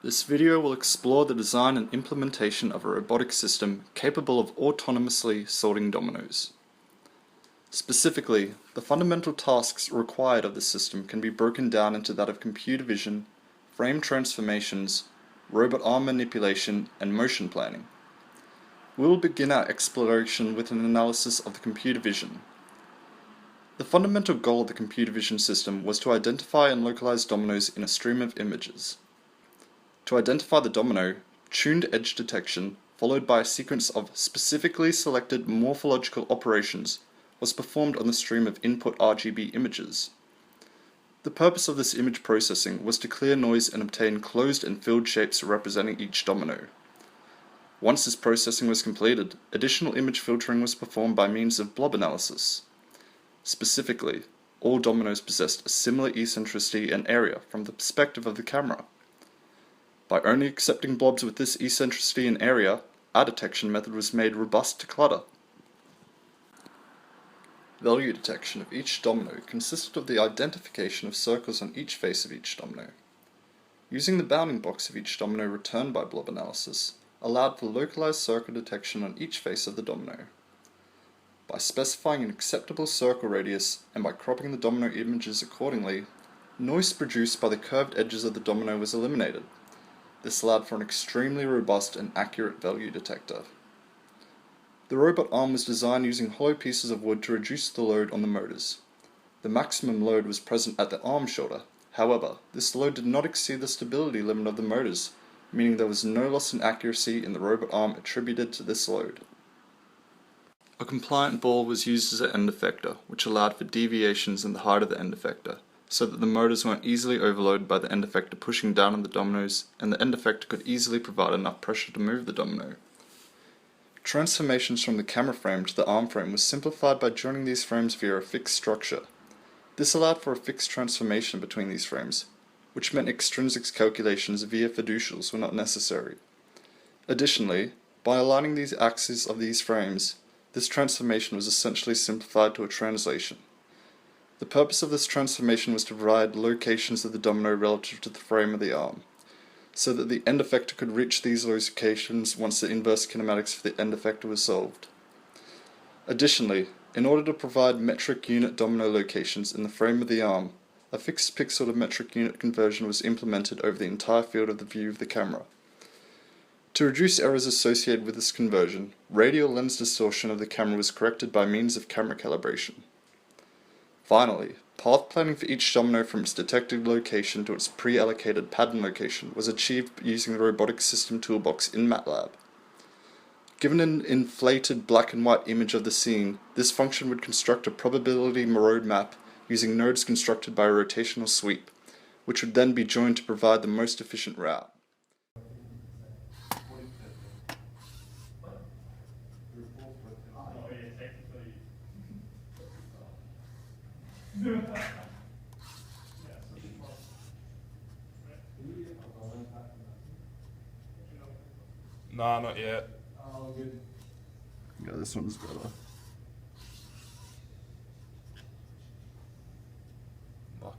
This video will explore the design and implementation of a robotic system capable of autonomously sorting dominoes. Specifically, the fundamental tasks required of this system can be broken down into that of computer vision, frame transformations, robot arm manipulation, and motion planning. We will begin our exploration with an analysis of the computer vision. The fundamental goal of the computer vision system was to identify and localize dominoes in a stream of images. To identify the domino, tuned edge detection, followed by a sequence of specifically selected morphological operations, was performed on the stream of input RGB images. The purpose of this image processing was to clear noise and obtain closed and filled shapes representing each domino. Once this processing was completed, additional image filtering was performed by means of blob analysis. Specifically, all dominoes possessed a similar eccentricity and area from the perspective of the camera. By only accepting blobs with this eccentricity and area, our detection method was made robust to clutter. Value detection of each domino consisted of the identification of circles on each face of each domino. Using the bounding box of each domino returned by blob analysis allowed for localized circle detection on each face of the domino. By specifying an acceptable circle radius and by cropping the domino images accordingly, noise produced by the curved edges of the domino was eliminated. This allowed for an extremely robust and accurate value detector. The robot arm was designed using hollow pieces of wood to reduce the load on the motors. The maximum load was present at the arm shoulder. However, this load did not exceed the stability limit of the motors, meaning there was no loss in accuracy in the robot arm attributed to this load. A compliant ball was used as an end effector, which allowed for deviations in the height of the end effector, so that the motors weren't easily overloaded by the end effector pushing down on the dominoes, and the end effector could easily provide enough pressure to move the domino. Transformations from the camera frame to the arm frame was simplified by joining these frames via a fixed structure. This allowed for a fixed transformation between these frames, which meant extrinsic calculations via fiducials were not necessary. Additionally, by aligning these axes of these frames, this transformation was essentially simplified to a translation. The purpose of this transformation was to provide locations of the domino relative to the frame of the arm, so that the end effector could reach these locations once the inverse kinematics for the end effector was solved. Additionally, in order to provide metric unit domino locations in the frame of the arm, a fixed pixel to metric unit conversion was implemented over the entire field of the view of the camera. To reduce errors associated with this conversion, radial lens distortion of the camera was corrected by means of camera calibration. Finally, path planning for each domino from its detected location to its pre-allocated pattern location was achieved using the Robotics system toolbox in MATLAB. Given an inflated black and white image of the scene, this function would construct a probability road map using nodes constructed by a rotational sweep, which would then be joined to provide the most efficient route. Nah, not yet. Yeah, this one's better.